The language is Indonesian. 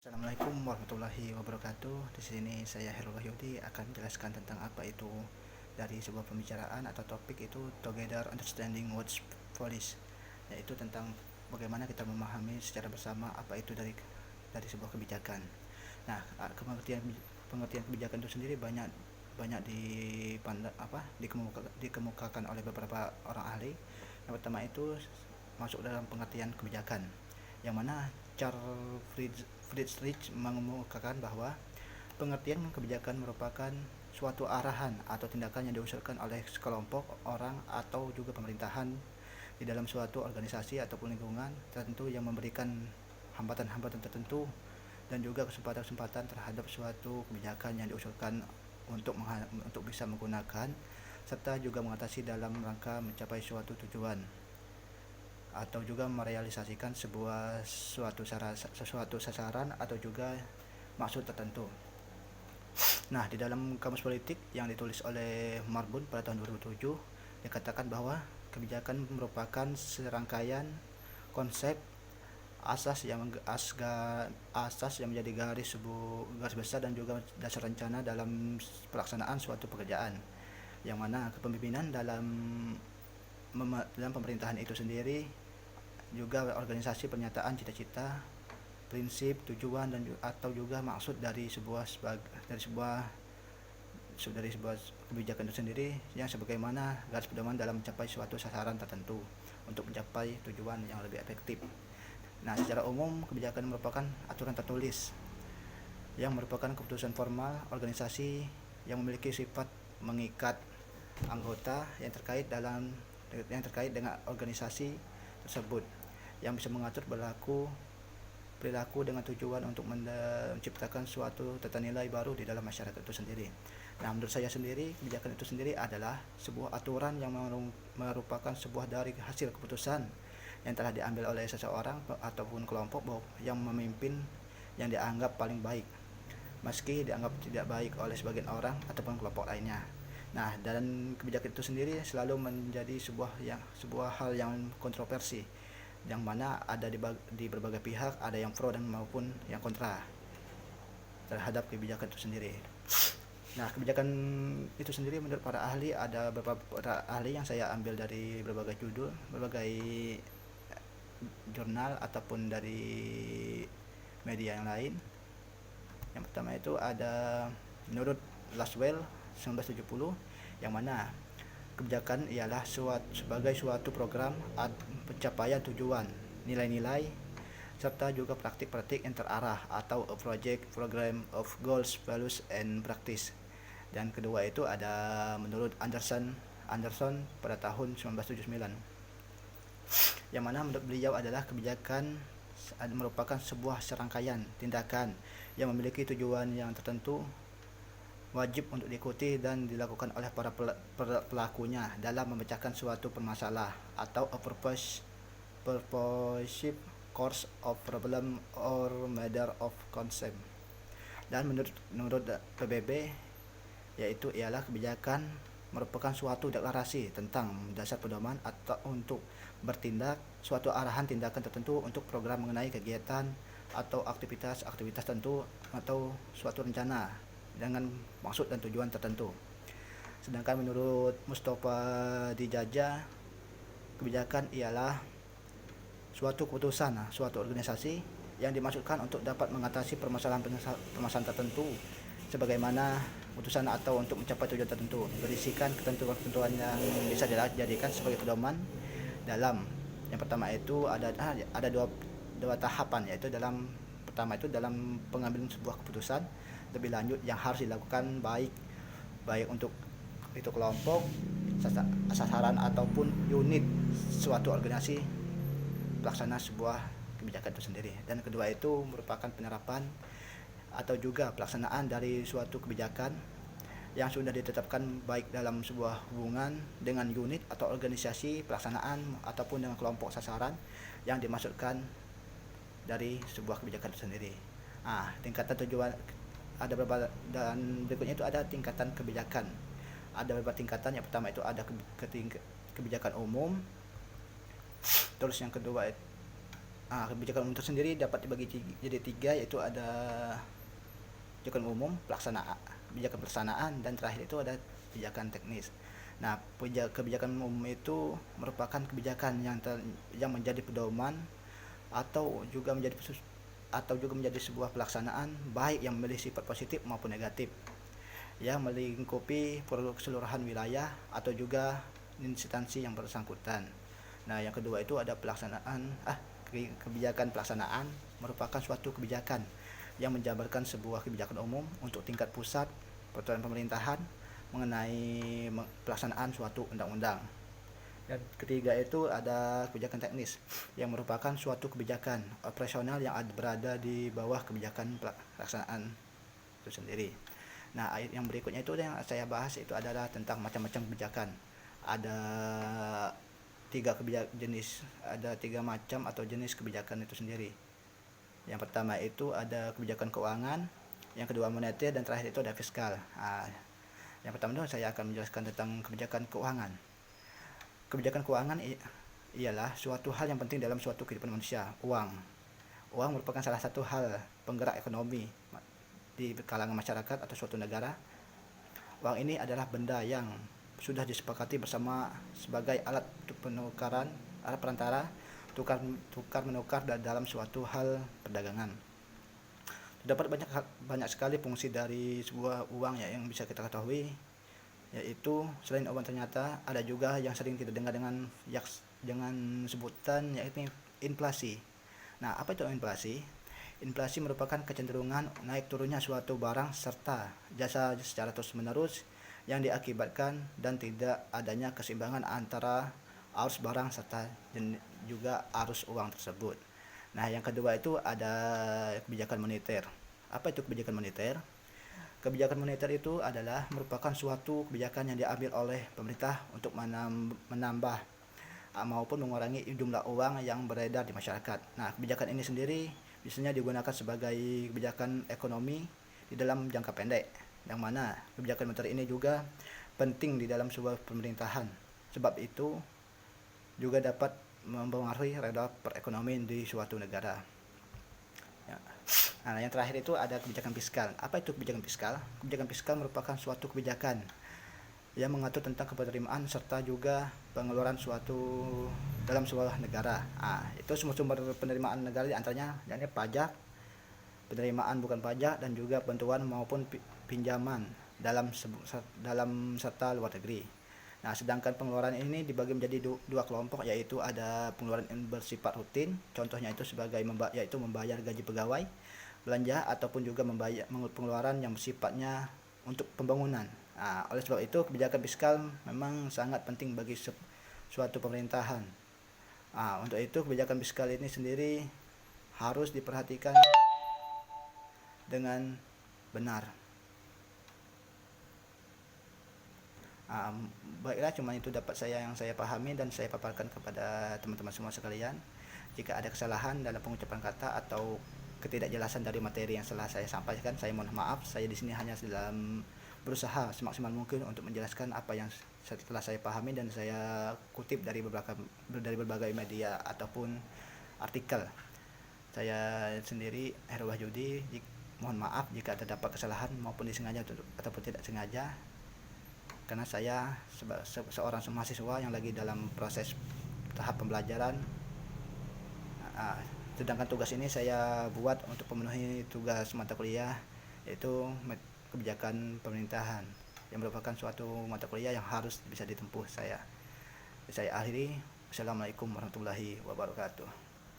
Assalamualaikum warahmatullahi wabarakatuh. Di sini saya Herul Wahyudi akan menjelaskan tentang apa itu dari sebuah pembicaraan atau topik itu Together Understanding What's Policy, yaitu tentang bagaimana kita memahami secara bersama apa itu dari sebuah kebijakan. Nah, pengertian kebijakan itu sendiri banyak banyak dikemukakan oleh beberapa orang ahli. Yang pertama itu masuk dalam pengertian kebijakan, yang mana Charles Friedrich mengemukakan bahwa pengertian kebijakan merupakan suatu arahan atau tindakan yang diusulkan oleh sekelompok orang atau juga pemerintahan di dalam suatu organisasi ataupun lingkungan tertentu yang memberikan hambatan-hambatan tertentu dan juga kesempatan-kesempatan terhadap suatu kebijakan yang diusulkan untuk bisa menggunakan serta juga mengatasi dalam rangka mencapai suatu tujuan atau juga merealisasikan suatu sasaran atau juga maksud tertentu. Nah, di dalam Kamus Politik yang ditulis oleh Marbun pada tahun 2007 dikatakan bahwa kebijakan merupakan serangkaian konsep asas yang menjadi garis besar dan juga dasar rencana dalam pelaksanaan suatu pekerjaan, yang mana kepemimpinan dalam pemerintahan itu sendiri juga organisasi pernyataan cita-cita, prinsip, tujuan dan atau juga maksud dari sebuah kebijakan itu sendiri yang sebagaimana garis pedoman dalam mencapai suatu sasaran tertentu untuk mencapai tujuan yang lebih efektif. Nah, secara umum kebijakan merupakan aturan tertulis yang merupakan keputusan formal organisasi yang memiliki sifat mengikat anggota yang terkait dengan organisasi tersebut, yang bisa mengatur perilaku dengan tujuan untuk menciptakan suatu tata nilai baru di dalam masyarakat itu sendiri. Nah, menurut saya sendiri kebijakan itu sendiri adalah sebuah aturan yang merupakan sebuah dari hasil keputusan yang telah diambil oleh seseorang ataupun kelompok yang memimpin yang dianggap paling baik, meski dianggap tidak baik oleh sebagian orang ataupun kelompok lainnya. Nah, dan kebijakan itu sendiri selalu menjadi sebuah hal yang kontroversi, yang mana ada di berbagai pihak, ada yang pro dan maupun yang kontra terhadap kebijakan itu sendiri. Nah, kebijakan itu sendiri menurut para ahli, ada beberapa ahli yang saya ambil dari berbagai jurnal ataupun dari media yang lain. Yang pertama itu ada menurut Laswell 1970, yang mana kebijakan ialah sebagai suatu program pencapaian tujuan, nilai-nilai, serta juga praktik-praktik yang terarah atau a project program of goals, values, and practice. Dan kedua itu ada menurut Anderson pada tahun 1979, yang mana menurut beliau adalah kebijakan merupakan sebuah serangkaian tindakan yang memiliki tujuan yang tertentu, wajib untuk diikuti dan dilakukan oleh para pelakunya dalam memecahkan suatu permasalahan atau a purposive course of problem or matter of concept. Dan menurut PBB, yaitu ialah kebijakan merupakan suatu deklarasi tentang dasar pedoman atau untuk bertindak, suatu arahan tindakan tertentu untuk program mengenai kegiatan atau aktivitas tertentu atau suatu rencana dengan maksud dan tujuan tertentu. Sedangkan menurut Mustafa Dijaja, kebijakan ialah suatu keputusan suatu organisasi yang dimaksudkan untuk dapat mengatasi permasalahan tertentu sebagaimana keputusan atau untuk mencapai tujuan tertentu, berisikan ketentuan-ketentuan yang bisa dijadikan sebagai pedoman dalam. Yang pertama itu ada dua tahapan, yaitu pertama itu dalam pengambilan sebuah keputusan lebih lanjut yang harus dilakukan baik untuk itu kelompok, sasaran ataupun unit suatu organisasi pelaksana sebuah kebijakan itu sendiri. Dan kedua itu merupakan penerapan atau juga pelaksanaan dari suatu kebijakan yang sudah ditetapkan baik dalam sebuah hubungan dengan unit atau organisasi pelaksanaan ataupun dengan kelompok sasaran yang dimaksudkan dari sebuah kebijakan itu sendiri. Tingkatan tujuan ada beberapa, dan berikutnya itu ada tingkatan kebijakan. Ada beberapa tingkatan. Yang pertama itu ada kebijakan umum, terus yang kedua Kebijakan umum itu sendiri dapat dibagi jadi tiga, yaitu ada kebijakan umum, kebijakan pelaksanaan, dan terakhir itu ada kebijakan teknis. Nah, kebijakan umum itu merupakan kebijakan yang menjadi pedoman atau juga menjadi sebuah pelaksanaan baik yang memiliki sifat positif maupun negatif, yang melingkupi keseluruhan wilayah atau juga instansi yang bersangkutan. Nah, yang kedua itu ada kebijakan pelaksanaan merupakan suatu kebijakan yang menjabarkan sebuah kebijakan umum untuk tingkat pusat peraturan pemerintahan mengenai pelaksanaan suatu undang-undang. Dan ketiga itu ada kebijakan teknis yang merupakan suatu kebijakan operasional yang berada di bawah kebijakan pelaksanaan itu sendiri. Nah, yang berikutnya itu yang saya bahas itu adalah tentang macam-macam kebijakan. Ada tiga macam atau jenis kebijakan itu sendiri. Yang pertama itu ada kebijakan keuangan, yang kedua moneter, dan terakhir itu ada fiskal. Yang pertama itu saya akan menjelaskan tentang kebijakan keuangan. Kebijakan keuangan ialah suatu hal yang penting dalam suatu kehidupan manusia. Uang merupakan salah satu hal penggerak ekonomi di kalangan masyarakat atau suatu negara. Uang ini adalah benda yang sudah disepakati bersama sebagai alat perantara tukar menukar dalam suatu hal perdagangan. Terdapat banyak sekali fungsi dari sebuah uang yang bisa kita ketahui, yaitu selain uang ternyata ada juga yang sering kita dengar dengan sebutan, yaitu inflasi. Nah, apa itu inflasi? Inflasi merupakan kecenderungan naik turunnya suatu barang serta jasa secara terus-menerus yang diakibatkan dan tidak adanya keseimbangan antara arus barang serta juga arus uang tersebut. Nah, yang kedua itu ada kebijakan moneter. Apa itu kebijakan moneter? Kebijakan moneter itu adalah merupakan suatu kebijakan yang diambil oleh pemerintah untuk menambah maupun mengurangi jumlah uang yang beredar di masyarakat. Nah, kebijakan ini sendiri biasanya digunakan sebagai kebijakan ekonomi di dalam jangka pendek, yang mana kebijakan moneter ini juga penting di dalam sebuah pemerintahan. Sebab itu juga dapat mempengaruhi roda perekonomian di suatu negara. Nah, yang terakhir itu ada kebijakan fiskal. Apa itu kebijakan fiskal? Kebijakan fiskal merupakan suatu kebijakan yang mengatur tentang penerimaan serta juga pengeluaran dalam sebuah negara. Itu semua sumber penerimaan negara, diantaranya yakni pajak, penerimaan bukan pajak, dan juga bantuan maupun pinjaman dalam serta luar negeri. Nah, sedangkan pengeluaran ini dibagi menjadi dua kelompok, yaitu ada pengeluaran yang bersifat rutin, contohnya itu yaitu membayar gaji pegawai, belanja, ataupun juga pengeluaran yang bersifatnya untuk pembangunan. Oleh sebab itu kebijakan fiskal memang sangat penting bagi suatu pemerintahan. Untuk itu kebijakan fiskal ini sendiri harus diperhatikan dengan benar. Baiklah, cuma itu yang saya pahami dan saya paparkan kepada teman-teman semua sekalian. Jika ada kesalahan dalam pengucapan kata atau ketidakjelasan dari materi yang telah saya sampaikan, saya mohon maaf. Saya di sini hanya dalam berusaha semaksimal mungkin untuk menjelaskan apa yang setelah saya pahami dan saya kutip dari berbagai media ataupun artikel. Saya sendiri, Heru Wahyudi, mohon maaf jika terdapat kesalahan maupun disengaja ataupun tidak sengaja, karena saya seorang mahasiswa yang lagi dalam proses tahap pembelajaran. Sedangkan tugas ini saya buat untuk memenuhi tugas mata kuliah, yaitu kebijakan pemerintahan, yang merupakan suatu mata kuliah yang harus bisa ditempuh saya akhiri. Assalamualaikum warahmatullahi wabarakatuh.